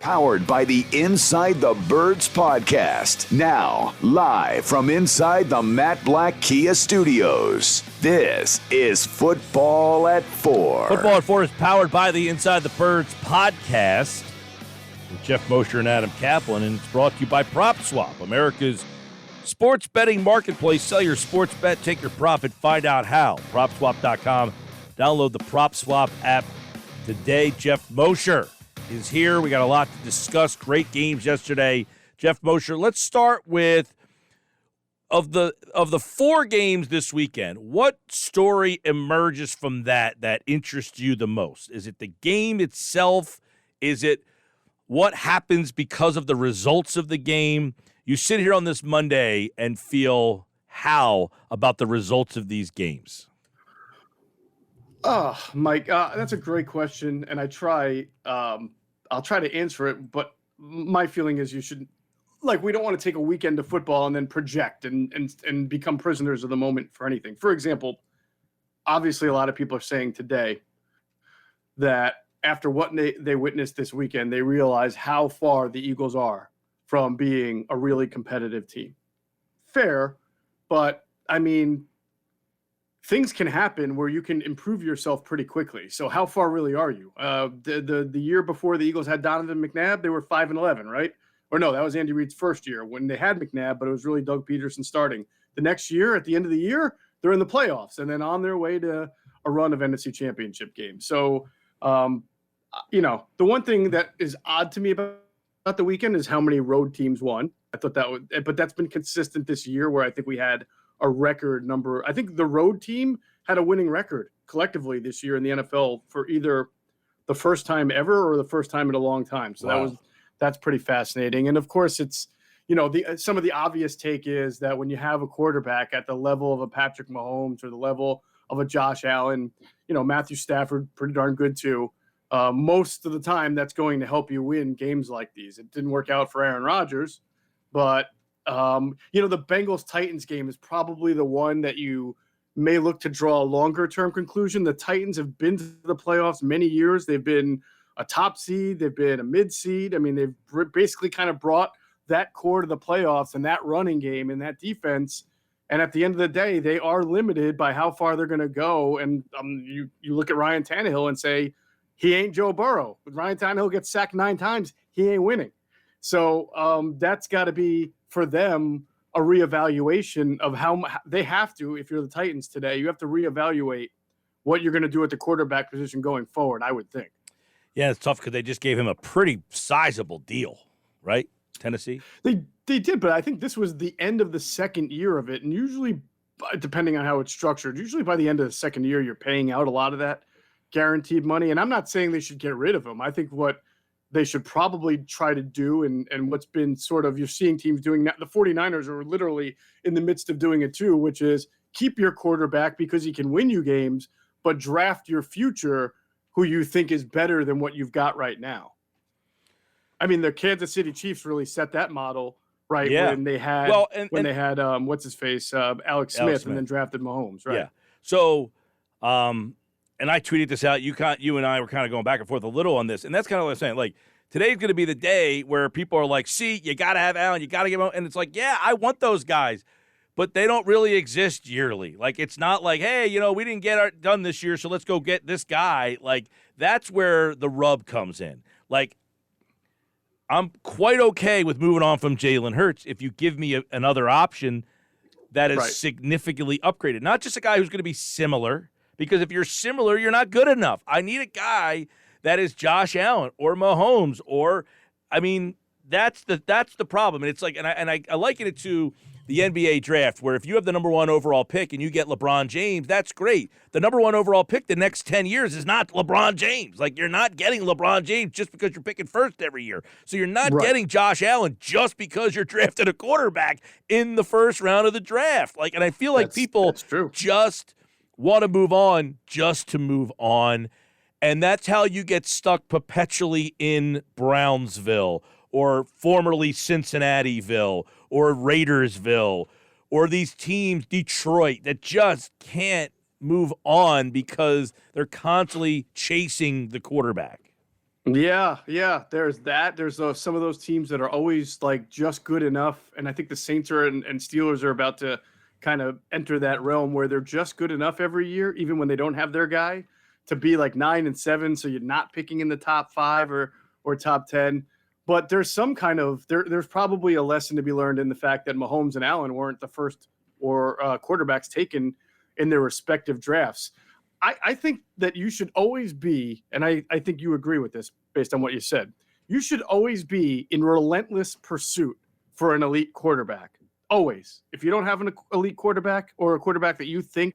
Powered by the Inside the Birds podcast. Now, live from inside the Matt Black Kia Studios. This is Football at 4. Football at 4 is powered by the Inside the Birds podcast with Geoff Mosher and Adam Kaplan, and it's brought to you by PropSwap, America's sports betting marketplace. Sell your sports bet, take your profit, find out how. PropSwap.com. Download the PropSwap app today. Geoff Mosher is here. We got a lot to discuss. Great games yesterday. Geoff Mosher, let's start with of the 4 games this weekend. What story emerges from that interests you the most? Is it the game itself? Is it what happens because of the results of the game? You sit here on this Monday and feel how about the results of these games? Oh, Mike, that's a great question, and I'll try to answer it, but my feeling is you should, we don't want to take a weekend of football and then project and become prisoners of the moment for anything. For example, obviously a lot of people are saying today that after what they witnessed this weekend, they realize how far the Eagles are from being a really competitive team. Fair, but I mean, things can happen where you can improve yourself pretty quickly. So how far really are you? The year before the Eagles had Donovan McNabb, they were 5-11, right? Or no, that was Andy Reid's first year when they had McNabb, but it was really Doug Peterson starting. The next year, at the end of the year, they're in the playoffs and then on their way to a run of NFC Championship games. So, the one thing that is odd to me about the weekend is how many road teams won. I thought but that's been consistent this year where I think we had a record number. I think the road team had a winning record collectively this year in the NFL for either the first time ever or the first time in a long time. So wow. That's pretty fascinating. And of course it's, some of the obvious take is that when you have a quarterback at the level of a Patrick Mahomes or the level of a Josh Allen, Matthew Stafford, pretty darn good too. Most of the time that's going to help you win games like these. It didn't work out for Aaron Rodgers, but the Bengals-Titans game is probably the one that you may look to draw a longer-term conclusion. The Titans have been to the playoffs many years. They've been a top seed. They've been a mid-seed. I mean, they've basically kind of brought that core to the playoffs and that running game and that defense. And at the end of the day, they are limited by how far they're going to go. And you look at Ryan Tannehill and say, he ain't Joe Burrow. When Ryan Tannehill gets sacked 9 times, he ain't winning. So that's got to be, for them, a reevaluation of how they have to. If you're the Titans today, you have to reevaluate what you're going to do at the quarterback position going forward, I would think. Yeah, it's tough because they just gave him a pretty sizable deal, right? Tennessee? They did, but I think this was the end of the second year of it. And usually, depending on how it's structured, usually by the end of the second year, you're paying out a lot of that guaranteed money. And I'm not saying they should get rid of him. I think what they should probably try to do, and what's been sort of, you're seeing teams doing that. The 49ers are literally in the midst of doing it too, which is keep your quarterback because he can win you games, but draft your future who you think is better than what you've got right now. I mean, the Kansas City Chiefs really set that model, right? Yeah. When they had, they had what's his face, Alex Smith, and then drafted Mahomes, right? Yeah. So, and I tweeted this out. You and I were kind of going back and forth a little on this, and that's kind of what I'm saying. Like, today's going to be the day where people are like, see, you got to have Allen, you got to give him, and it's like, yeah, I want those guys, but they don't really exist yearly. Like, it's not like, hey, we didn't get it done this year, so let's go get this guy. Like, that's where the rub comes in. Like, I'm quite okay with moving on from Jalen Hurts if you give me another option that is significantly upgraded. Not just a guy who's going to be similar, because if you're similar, you're not good enough. I need a guy that is Josh Allen or Mahomes that's the problem. And it's like, and I liken it to the NBA draft, where if you have the number 1 overall pick and you get LeBron James, that's great. The number 1 overall pick the next 10 years is not LeBron James. Like, you're not getting LeBron James just because you're picking first every year. So you're not getting Josh Allen just because you're drafting a quarterback in the first round of the draft. Like, and I feel like people just want to move on just to move on. And that's how you get stuck perpetually in Brownsville or formerly Cincinnati-ville or Raidersville or these teams, Detroit, that just can't move on because they're constantly chasing the quarterback. Yeah. There's that. There's some of those teams that are always like just good enough, and I think the Saints and Steelers are about to kind of enter that realm where they're just good enough every year, even when they don't have their guy, to be like 9-7. So you're not picking in the top 5 or top 10. But there's some kind of there's probably a lesson to be learned in the fact that Mahomes and Allen weren't the first or quarterbacks taken in their respective drafts. I think that you should always be, and I think you agree with this based on what you said, you should always be in relentless pursuit for an elite quarterback. Always. If you don't have an elite quarterback or a quarterback that you think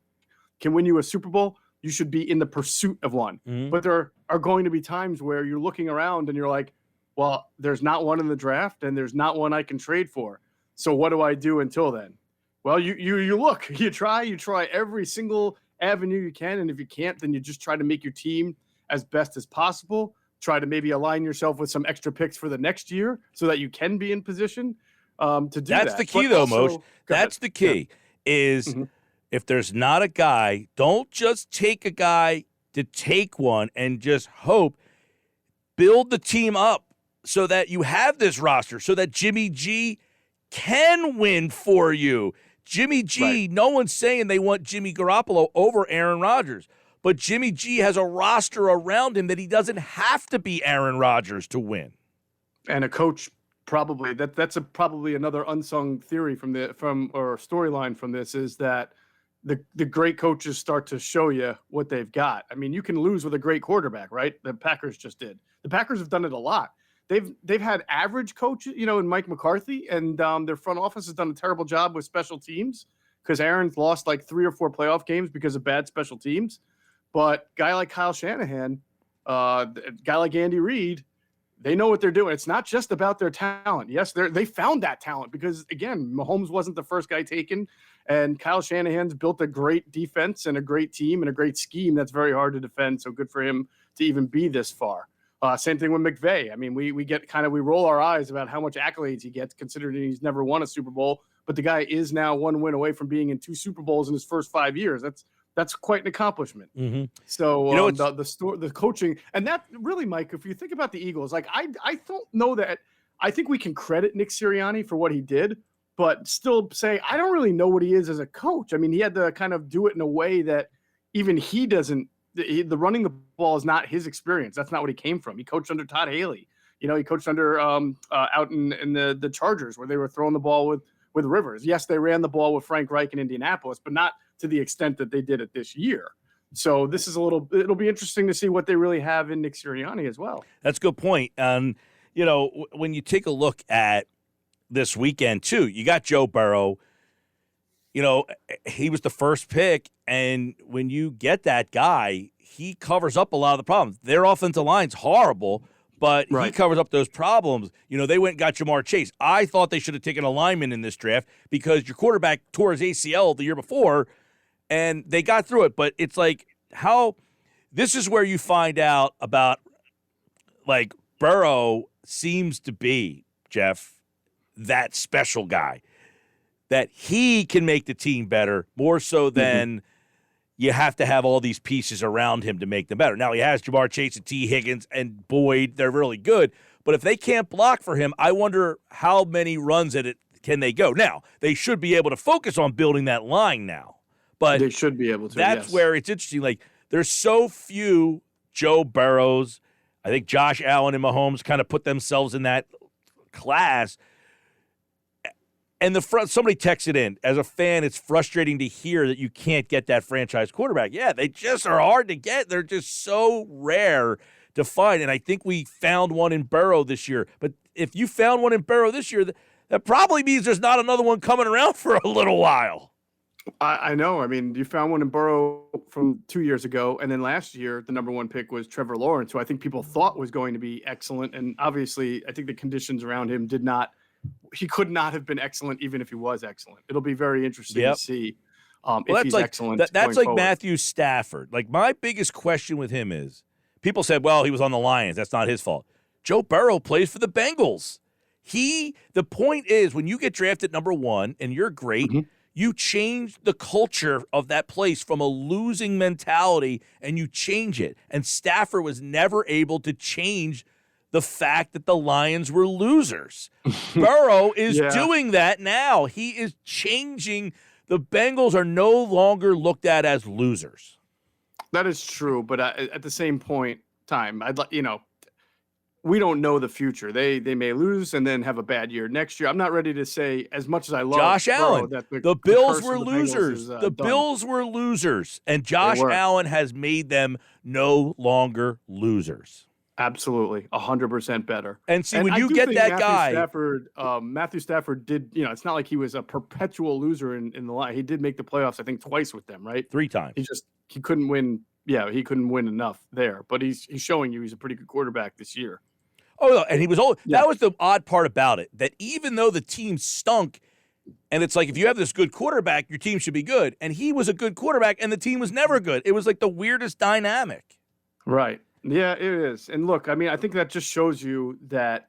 can win you a Super Bowl, you should be in the pursuit of one. Mm-hmm. But there are going to be times where you're looking around and you're like, well, there's not one in the draft and there's not one I can trade for. So what do I do until then? Well, you look, you try every single avenue you can, and if you can't, then you just try to make your team as best as possible. Try to maybe align yourself with some extra picks for the next year so that you can be in position to do that. That's the key, though, Moshe. That's the key. Is if there's not a guy, don't just take a guy to take one and just hope. Build the team up so that you have this roster, so that Jimmy G can win for you. Jimmy G, right. No one's saying they want Jimmy Garoppolo over Aaron Rodgers, but Jimmy G has a roster around him that he doesn't have to be Aaron Rodgers to win. And a coach probably that's probably another unsung theory or storyline from this is that the great coaches start to show you what they've got. I mean, you can lose with a great quarterback, right? The Packers just did. The Packers have done it a lot. They've had average coaches, in Mike McCarthy, and their front office has done a terrible job with special teams because Aaron's lost like 3 or 4 playoff games because of bad special teams. But guy like Kyle Shanahan, guy like Andy Reid, they know what they're doing. It's not just about their talent. Yes, they found that talent because, again, Mahomes wasn't the first guy taken, and Kyle Shanahan's built a great defense and a great team and a great scheme that's very hard to defend. So good for him to even be this far. Same thing with McVay. I mean, we roll our eyes about how much accolades he gets, considering he's never won a Super Bowl. But the guy is now 1 win away from being in 2 Super Bowls in his first 5 years. That's quite an accomplishment. Mm-hmm. So the coaching, and that really, Mike, if you think about the Eagles, like I don't know that I think we can credit Nick Sirianni for what he did, but still say I don't really know what he is as a coach. I mean, he had to kind of do it in a way that even he doesn't. The running the ball is not his experience. That's not what he came from. He coached under Todd Haley. He coached under out in the Chargers where they were throwing the ball with Rivers. Yes, they ran the ball with Frank Reich in Indianapolis, but not to the extent that they did it this year. So this is it'll be interesting to see what they really have in Nick Sirianni as well. That's a good point. When you take a look at this weekend too, you got Joe Burrow. He was the first pick, and when you get that guy, he covers up a lot of the problems. Their offensive line's horrible, but He covers up those problems. They went and got Jamar Chase. I thought they should have taken a lineman in this draft because your quarterback tore his ACL the year before, and they got through it. But it's like this is where you find out about, like, Burrow seems to be, Geoff, that special guy. That he can make the team better more so than you have to have all these pieces around him to make them better. Now, he has Jamar Chase and T. Higgins and Boyd. They're really good. But if they can't block for him, I wonder how many runs at it can they go. Now, they should be able to focus on building that line now. But they should be able to. That's where it's interesting. Like, there's so few Joe Burrows. I think Josh Allen and Mahomes kind of put themselves in that class. And somebody texted in, as a fan, it's frustrating to hear that you can't get that franchise quarterback. Yeah, they just are hard to get. They're just so rare to find. And I think we found one in Burrow this year. But if you found one in Burrow this year, that probably means there's not another one coming around for a little while. I know. I mean, you found one in Burrow from 2 years ago. And then last year, the number 1 pick was Trevor Lawrence, who I think people thought was going to be excellent. And obviously, I think the conditions around him he could not have been excellent even if he was excellent. It'll be very interesting to see if he's excellent. That's like forward. Matthew Stafford. Like, my biggest question with him is, people said, well, he was on the Lions. That's not his fault. Joe Burrow plays for the Bengals. The point is, when you get drafted number 1 and you're great, You change the culture of that place from a losing mentality, and you change it. And Stafford was never able to change the fact that the Lions were losers. Burrow is doing that now. He is changing. The Bengals are no longer looked at as losers. That is true, but at the same time, we don't know the future. They may lose and then have a bad year next year. I'm not ready to say, as much as I love Josh Allen, that the Bills were losers. The Bills were losers, and Josh Allen has made them no longer losers. Absolutely, 100% better. And see, when you get that guy, Matthew Stafford did. It's not like he was a perpetual loser in the line. He did make the playoffs, I think, twice with them, right? 3 times. He couldn't win. Yeah, he couldn't win enough there. But he's showing you he's a pretty good quarterback this year. Oh, no, and he was old. Yeah. That was the odd part about it. That even though the team stunk, and it's like if you have this good quarterback, your team should be good. And he was a good quarterback, and the team was never good. It was like the weirdest dynamic. Right. Yeah, it is. And look, I mean, I think that just shows you that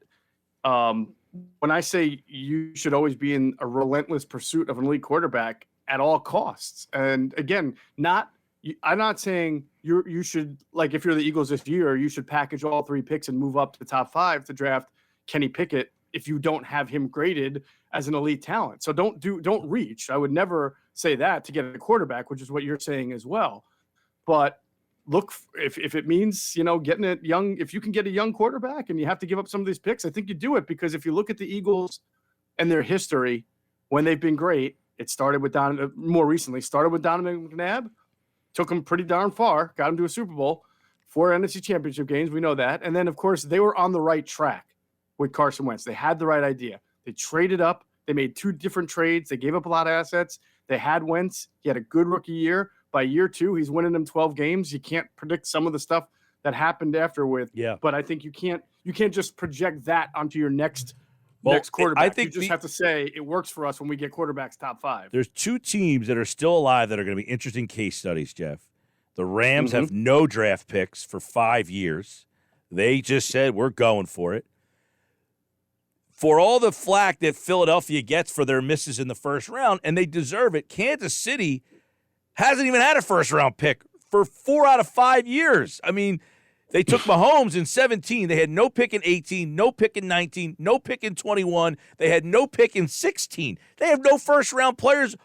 when I say you should always be in a relentless pursuit of an elite quarterback at all costs. And again, I'm not saying you should, like, if you're the Eagles this year, you should package all 3 picks and move up to the top 5 to draft Kenny Pickett if you don't have him graded as an elite talent. So don't reach. I would never say that to get a quarterback, which is what you're saying as well. But look, if it means, getting it young, if you can get a young quarterback and you have to give up some of these picks, I think you do it, because if you look at the Eagles and their history, when they've been great, it started with more recently started with Donovan McNabb, took them pretty darn far, got them to a Super Bowl, 4 NFC championship games. We know that. And then, of course, they were on the right track with Carson Wentz. They had the right idea. They traded up. They made 2 different trades. They gave up a lot of assets. They had Wentz. He had a good rookie year. By year 2, he's winning them 12 games. You can't predict some of the stuff that happened after with. Yeah. But I think you can't just project that onto your next quarterback. I think you just have to say it works for us when we get quarterbacks top 5. There's 2 teams that are still alive that are going to be interesting case studies, Jeff. The Rams have no draft picks for 5 years. They just said, we're going for it. For all the flack that Philadelphia gets for their misses in the first round, and they deserve it, Kansas City hasn't even had a first-round pick for 4 out of 5 years. I mean, they took Mahomes in 17. They had no pick in 18, no pick in 19, no pick in 21. They had no pick in 16. They have no first-round players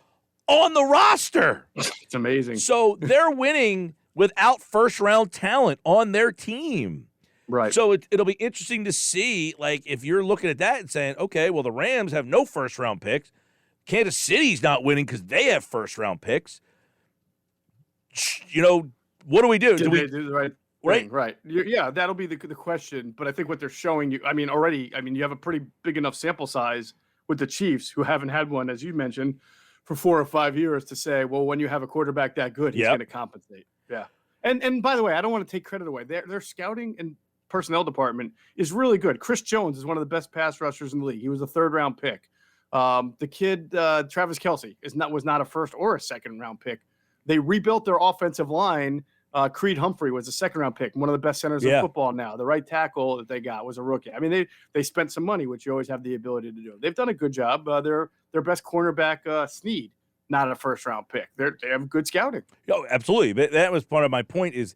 on the roster. It's amazing. So they're winning without first-round talent on their team. Right. So it'll be interesting to see, like, if you're looking at that and saying, okay, well, the Rams have no first-round picks. Kansas City's not winning because they have first-round picks. What do we do? Do we do the right thing? Right. Yeah, that'll be the question. But I think what they're showing you, you have a pretty big enough sample size with the Chiefs, who haven't had one, as you mentioned, for 4 or 5 years, to say, well, when you have a quarterback that good, he's going to compensate. Yeah. And by the way, I don't want to take credit away. Their scouting and personnel department is really good. Chris Jones is one of the best pass rushers in the league. He was a 3rd-round pick. The kid, Travis Kelce, was not a 1st or a 2nd-round pick. They rebuilt their offensive line. Creed Humphrey was a 2nd-round pick, one of the best centers in football now. The right tackle that they got was a rookie. I mean, they spent some money, which you always have the ability to do. They've done a good job. Their best cornerback, Snead, not a 1st-round pick. They have good scouting. Oh, absolutely. But that was part of my point is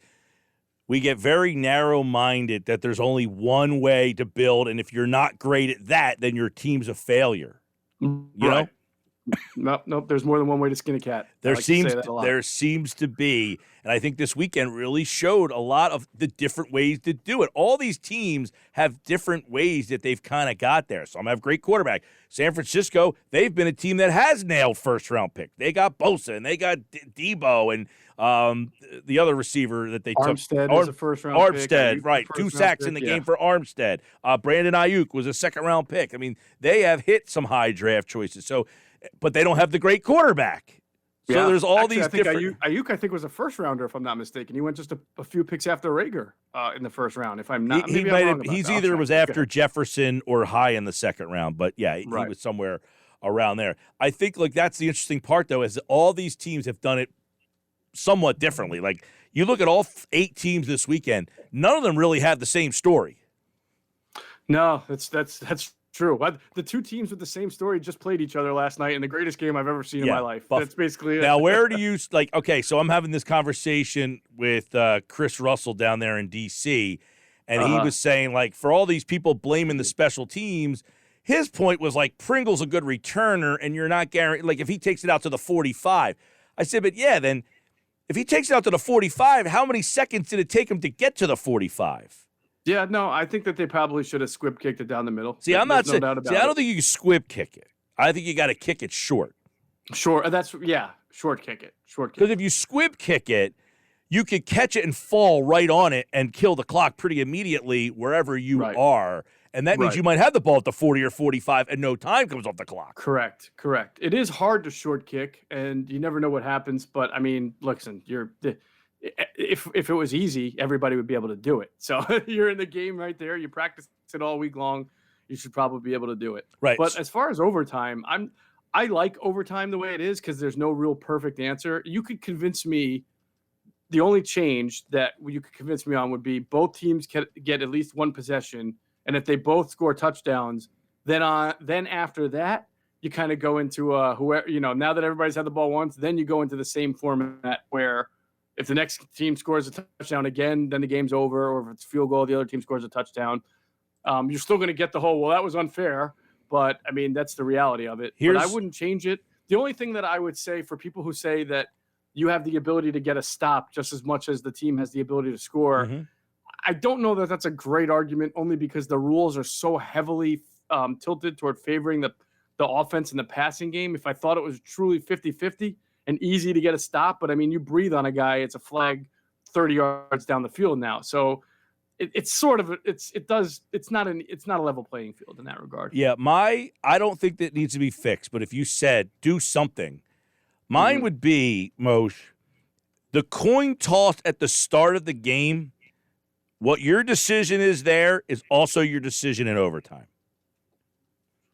we get very narrow-minded that there's only one way to build, and if you're not great at that, then your team's a failure. You know? Nope. There's more than one way to skin a cat. There seems to be, and I think this weekend really showed a lot of the different ways to do it. All these teams have different ways that they've kind of got there. Some have great quarterback. San Francisco, they've been a team that has nailed first-round pick. They got Bosa, and they got Debo, and the other receiver that they Armstead took. was a first-round pick. Armstead, right. 2 sacks in the game for Armstead. Brandon Ayuk was a second-round pick. I mean, they have hit some high draft choices. But they don't have the great quarterback. So there's these different. Ayuk, I think, was a first-rounder, if I'm not mistaken. He went just a few picks after Rager in the first round, if I'm not. He's either was after Jefferson or high in the second round. But, he was somewhere around there. I think, that's the interesting part, though, is that all these teams have done it somewhat differently. Like, you look at all 8 teams this weekend, none of them really have the same story. No, that's True. The two teams with the same story just played each other last night in the greatest game I've ever seen in my life. That's basically it. Now, where do you like? Okay, so I'm having this conversation with Chris Russell down there in D.C., and he was saying, like, for all these people blaming the special teams, his point was like Pringle's a good returner, and you're not guaranteed. Like, if he takes it out to the 45, I said, but yeah, then if he takes it out to the 45, how many seconds did it take him to get to the 45? Yeah, no, I think that they probably should have squib kicked it down the middle. See, I'm not saying. I don't think you can squib kick it. I think you got to kick it short. Short kick it. Because if you squib kick it, you could catch it and fall right on it and kill the clock pretty immediately wherever you are. And that means you might have the ball at the 40 or 45 and no time comes off the clock. Correct. It is hard to short kick, and you never know what happens. But, I mean, listen, if it was easy, everybody would be able to do it. So you're in the game right there. You practice it all week long. You should probably be able to do it. Right. But as far as overtime, I like overtime the way it is because there's no real perfect answer. You could convince me the only change that you could convince me on would be both teams get at least one possession, and if they both score touchdowns, then after that you kind of go into whoever, now that everybody's had the ball once, then you go into the same format where if the next team scores a touchdown again, then the game's over, or if it's field goal, the other team scores a touchdown. You're still going to get the whole, well, that was unfair, but I mean, that's the reality of it. But I wouldn't change it. The only thing that I would say for people who say that you have the ability to get a stop just as much as the team has the ability to score, I don't know that that's a great argument, only because the rules are so heavily tilted toward favoring the offense in the passing game. If I thought it was truly 50-50 and easy to get a stop, but I mean, you breathe on a guy, it's a flag 30 yards down the field now. So it's sort of it's not a level playing field in that regard. Yeah, I don't think that needs to be fixed, but if you said do something, mine would be, Moshe, the coin toss at the start of the game. What your decision is there is also your decision in overtime.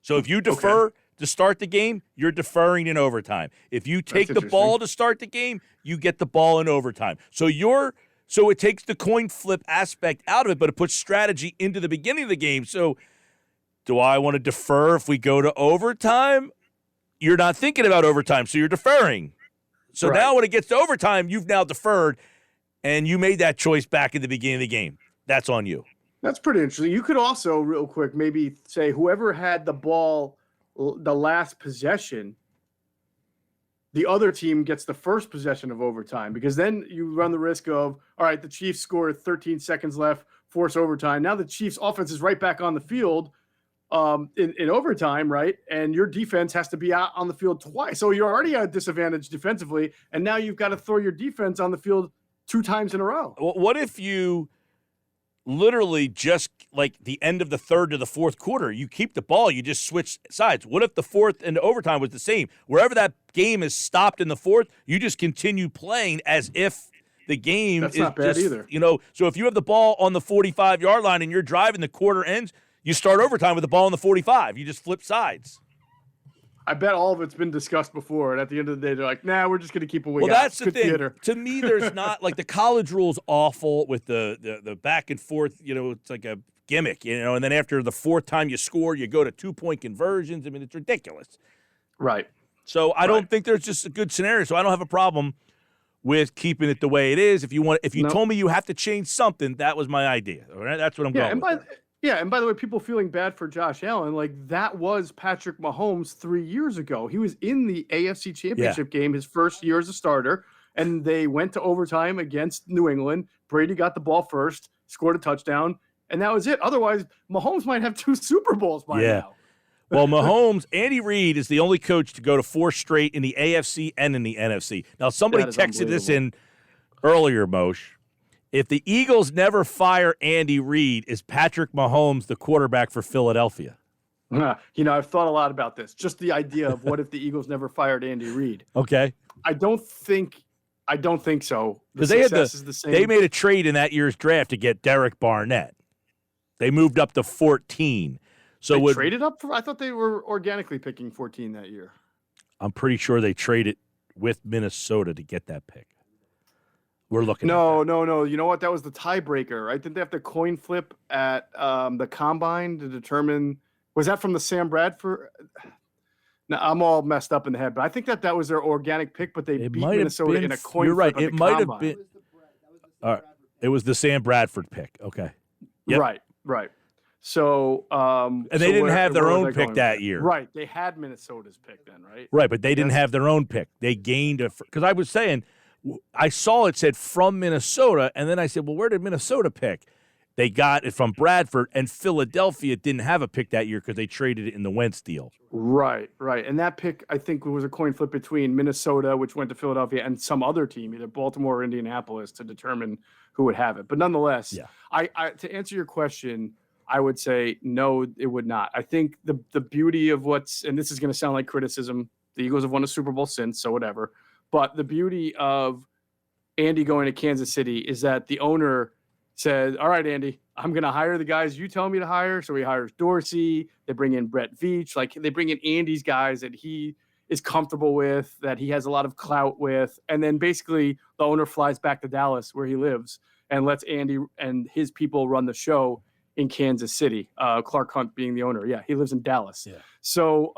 So if you defer to start the game, you're deferring in overtime. If you take the ball to start the game, you get the ball in overtime. So it takes the coin flip aspect out of it, but it puts strategy into the beginning of the game. So do I want to defer if we go to overtime? You're not thinking about overtime, so you're deferring. So now when it gets to overtime, you've now deferred, and you made that choice back at the beginning of the game. That's on you. That's pretty interesting. You could also, real quick, maybe say whoever had the ball the last possession, the other team gets the first possession of overtime, because then you run the risk of, all right, the Chiefs score 13 seconds left, force overtime. Now the Chiefs offense is right back on the field in overtime, right? And your defense has to be out on the field twice. So you're already at a disadvantage defensively, and now you've got to throw your defense on the field 2 times in a row. What if you literally just like the end of the third to the fourth quarter, you keep the ball, you just switch sides? What if the fourth and the overtime was the same? Wherever that game is stopped in the fourth, you just continue playing as if the game is not bad either. So if you have the ball on the 45-yard line and you're driving, the quarter ends, you start overtime with the ball on the 45. You just flip sides. I bet all of it's been discussed before, and at the end of the day, they're like, nah, we're just going to keep a wing out. Well, that's the thing. Theater. To me, there's not, like, the college rule's awful with the back and forth, it's like a gimmick, and then after the fourth time you score, you go to 2-point conversions. I mean, it's ridiculous. Right. So I don't think there's just a good scenario, so I don't have a problem with keeping it the way it is. If you told me you have to change something, that was my idea. All right? That's what I'm going with. Yeah, and by the way, people feeling bad for Josh Allen, like that was Patrick Mahomes 3 years ago. He was in the AFC Championship game his first year as a starter, and they went to overtime against New England. Brady got the ball first, scored a touchdown, and that was it. Otherwise, Mahomes might have 2 Super Bowls by now. Well, Mahomes, Andy Reid is the only coach to go to 4 straight in the AFC and in the NFC. Now, somebody texted this in earlier, Moshe. If the Eagles never fire Andy Reid, is Patrick Mahomes the quarterback for Philadelphia? I've thought a lot about this. Just the idea of what if the Eagles never fired Andy Reid? Okay. I don't think so. Because they made a trade in that year's draft to get Derek Barnett. They moved up to 14. So they traded up? I thought they were organically picking 14 that year. I'm pretty sure they traded with Minnesota to get that pick. We're looking No. You know what? That was the tiebreaker, right? Didn't they have to coin flip at the combine to determine Was that from the Sam Bradford? No, I'm all messed up in the head, but I think that was their organic pick, but they beat Minnesota in a coin flip. You're right. It might have been. All right. It was the Sam Bradford pick. Okay. Yep. Right. So, and they didn't have their own pick that year. Right. They had Minnesota's pick then, right? Right, but they didn't have their own pick. They gained because I was saying, I saw it said from Minnesota, and then I said, well, where did Minnesota pick? They got it from Bradford, and Philadelphia didn't have a pick that year because they traded it in the Wentz deal. Right. And that pick, I think, was a coin flip between Minnesota, which went to Philadelphia, and some other team, either Baltimore or Indianapolis, to determine who would have it. But nonetheless, I to answer your question, I would say no, it would not. I think the beauty of and this is going to sound like criticism, the Eagles have won a Super Bowl since, so whatever. But the beauty of Andy going to Kansas City is that the owner said, all right, Andy, I'm going to hire the guys you tell me to hire. So he hires Dorsey. They bring in Brett Veach. Like, they bring in Andy's guys that he is comfortable with, that he has a lot of clout with. And then basically the owner flies back to Dallas where he lives and lets Andy and his people run the show in Kansas City. Clark Hunt being the owner. Yeah, he lives in Dallas. Yeah. So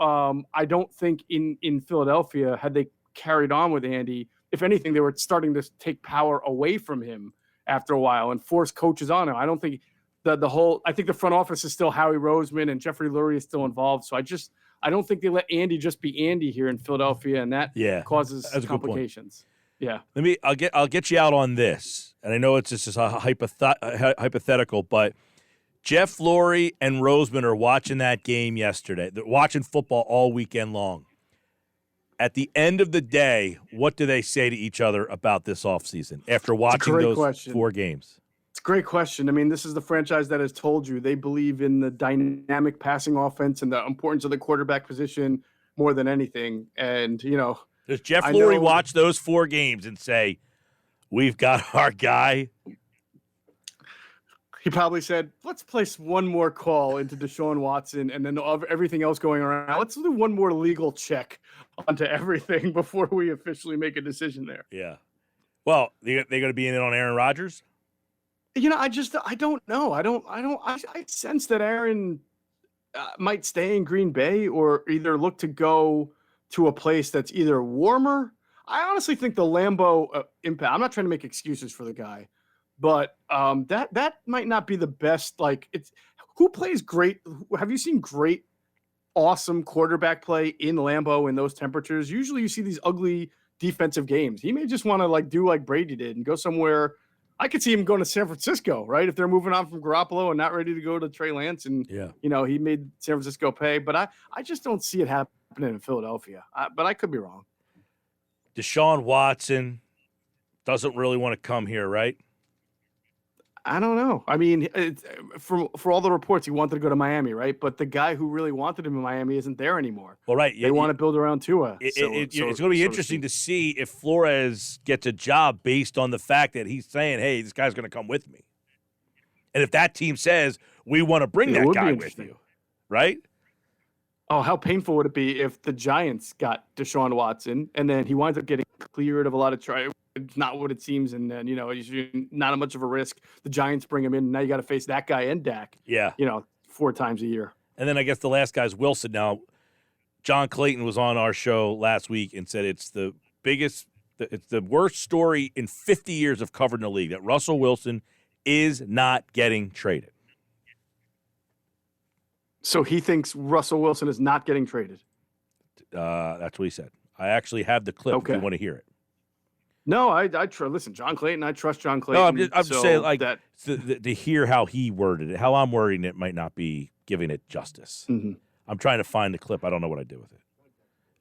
I don't think in Philadelphia, had they carried on with Andy, if anything, they were starting to take power away from him after a while and force coaches on him. I don't think I think the front office is still Howie Roseman and Jeffrey Lurie is still involved. So I don't think they let Andy just be Andy here in Philadelphia, and that causes complications. Yeah. I'll get you out on this. And I know it's just a hypothetical, but Jeff Lurie and Roseman are watching that game yesterday. They're watching football all weekend long. At the end of the day, what do they say to each other about this offseason after watching those 4 games? It's a great question. I mean, this is the franchise that has told you they believe in the dynamic passing offense and the importance of the quarterback position more than anything. And, does Jeff Lurie watch those 4 games and say, we've got our guy? He probably said, let's place one more call into Deshaun Watson and then everything else going around. Let's do one more legal check onto everything before we officially make a decision there. Yeah. Well, they're going to be in on Aaron Rodgers? I don't know. I sense that Aaron might stay in Green Bay or either look to go to a place that's either warmer. I honestly think the Lambeau impact, I'm not trying to make excuses for the guy, but that might not be the best. Like, it's who plays great. Have you seen great, awesome quarterback play in Lambeau in those temperatures? Usually you see these ugly defensive games. He may just want to do like Brady did and go somewhere. I could see him going to San Francisco, right? If they're moving on from Garoppolo and not ready to go to Trey Lance, and he made San Francisco pay. But I just don't see it happening in Philadelphia. But I could be wrong. Deshaun Watson doesn't really want to come here, right? I don't know. I mean, for all the reports, he wanted to go to Miami, right? But the guy who really wanted him in Miami isn't there anymore. Well, right. They want to build around Tua. It's going to be interesting to see if Flores gets a job based on the fact that he's saying, hey, this guy's going to come with me. And if that team says, we want to bring that guy with you, right? Oh, how painful would it be if the Giants got Deshaun Watson and then he winds up getting cleared of a lot of trials? It's not what it seems, and then he's not much of a risk. The Giants bring him in, and now you got to face that guy and Dak. Yeah, 4 times a year. And then I guess the last guy's Wilson. Now, John Clayton was on our show last week and said it's the worst story in 50 years of covering the league that Russell Wilson is not getting traded. So he thinks Russell Wilson is not getting traded. That's what he said. I actually have the clip if you want to hear it. No, I listen, John Clayton. I trust John Clayton. No, I'm just saying, like, that to hear how he worded it, how I'm wording it might not be giving it justice. Mm-hmm. I'm trying to find the clip. I don't know what I did with it.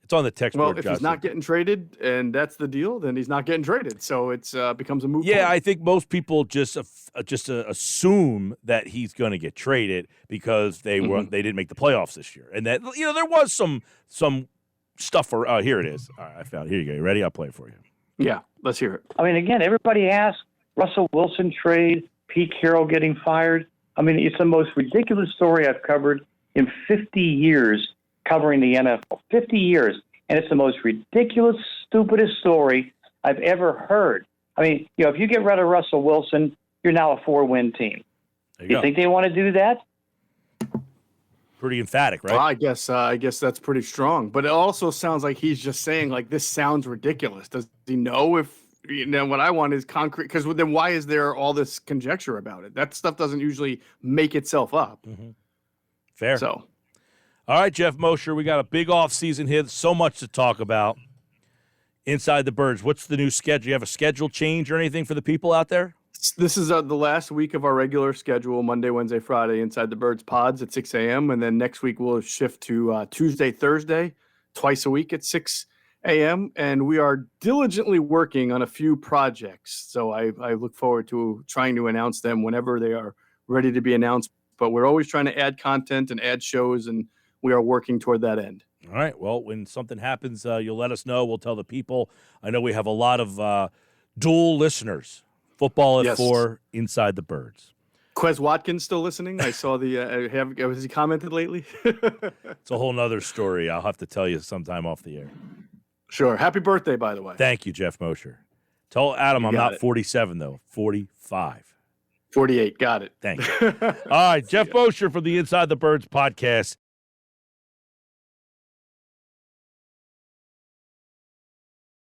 It's on the text board. Well, if he's not getting traded and that's the deal, then he's not getting traded. So it's becomes a moot point. I think most people just assume that he's going to get traded because they didn't make the playoffs this year, and that there was some stuff. Here it is. All right, I found it. Here you go. You ready? I'll play it for you. Yeah, let's hear it. I mean, again, everybody asks Russell Wilson trade, Pete Carroll getting fired. I mean, it's the most ridiculous story I've covered in 50 years covering the NFL. 50 years. And it's the most ridiculous, stupidest story I've ever heard. I mean, if you get rid of Russell Wilson, you're now a 4-win team. You think they want to do that? pretty emphatic, right? Well, I guess that's pretty strong. But it also sounds like he's just saying like this sounds ridiculous. Does he know if what I want is concrete? Because then why is there all this conjecture about it? That stuff doesn't usually make itself up. Mm-hmm. Fair. So, all right, Geoff Mosher, we got a big off season here. So much to talk about. Inside the Birds, what's the new schedule? You have a schedule change or anything for the people out there? this is the last week of our regular schedule, Monday, Wednesday, Friday, Inside the Birds pods at 6 a.m. And then next week we'll shift to Tuesday, Thursday, twice a week at 6 a.m. And we are diligently working on a few projects. So I look forward to trying to announce them whenever they are ready to be announced. But we're always trying to add content and add shows, and we are working toward that end. All right. Well, when something happens, you'll let us know. We'll tell the people. I know we have a lot of dual listeners. Football at 4, Inside the Birds. Quez Watkins still listening? I saw has he commented lately? It's a whole nother story. I'll have to tell you sometime off the air. Sure. Happy birthday, by the way. Thank you, Geoff Mosher. Tell Adam I'm not 47, though. 45. 48. Got it. Thank you. All right. Geoff Mosher from the Inside the Birds podcast.